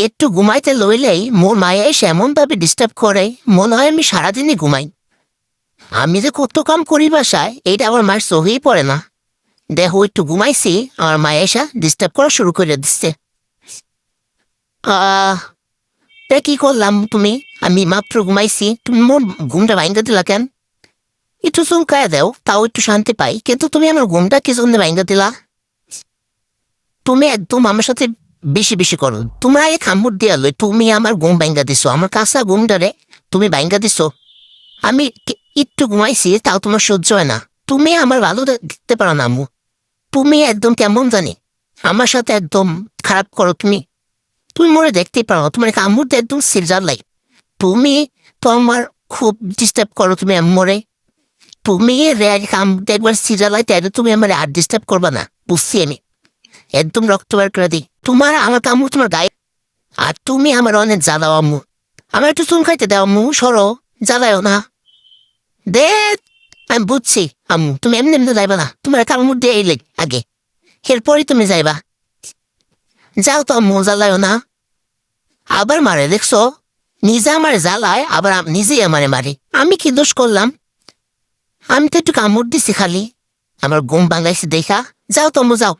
একটু ঘুমাইতে লইলেই মোর মায়ে এসে এমনভাবে ডিস্টার্ব করে, মনে হয় আমি সারাদিনই ঘুমাই। আমি যে কত কাম করি বাসায়, এইটা আমার মায়ের চোখেই পড়ে না। দেখো একটু ঘুমাইছি, আমার মায়ে এসে ডিস্টার্ব করা শুরু করে দিচ্ছে। আহ তা কি করলাম তুমি? আমি মাত্র ঘুমাইছি, তুমি মোর ঘুমটা ভাঙ্গা দিলা কেন? একটু চুলকায় দাও, তাও একটু শান্তি পাই, কিন্তু তুমি আমার ঘুমটা কি জন্য ভাঙ্গা দিলা? তুমি একদম আমার সাথে বেশি বেশি করো। তোমরা আগে খাম্মুর দিয়া লই, তুমি আমার ঘুম ভাঙ্গা দিছো, আমার কাঁচা ঘুমটারে তুমি ভাঙ্গা দিছো। আমি একটু ঘুমাইছি, তাও তোমার সহ্য হয় না। তুমি আমার ভালো দেখতে পারো না আম্মু। তুমি একদম কেমন জানি আমার সাথে একদম খারাপ করো তুমি। তুমি মরে দেখতেই পারো, তোমার আম্মুর তো একদম সিরজার লাই। তুমি তো আমার খুব ডিস্টার্ব করো তুমি আম্মুরে। তুমি একবার সিরজার লাই, তাই তুমি আমার আর ডিস্টার্ব করবা না, বুঝছি আমি। একদম রক্ত বার করে দিই তোমার, আমার আম্মু তোমার গায়ে। আর তুমি আমার অনেক জ্বালাও আম্মু। আমার একটু চুল খাইতে দাও আম্মু, সরো, জ্বালায়ও না। দে, আমি বুঝছি আম্মু, তুমি এমনি এমনি যাইবা না, তোমার কারোর মধ্যে এলে আগে, এরপরই তুমি যাইবা। যাও তো আম্মু, জ্বালায়ও না। আবার মারে দেখছো, নিজে আমার জ্বালায়, আবার নিজেই আমারে মারে। আমি কি দোষ করলাম? আমি তো একটু কামড় দিছি খালি, আমার ঘুম ভাঙাইছি দেখা। যাও তো আম্মু, যাও।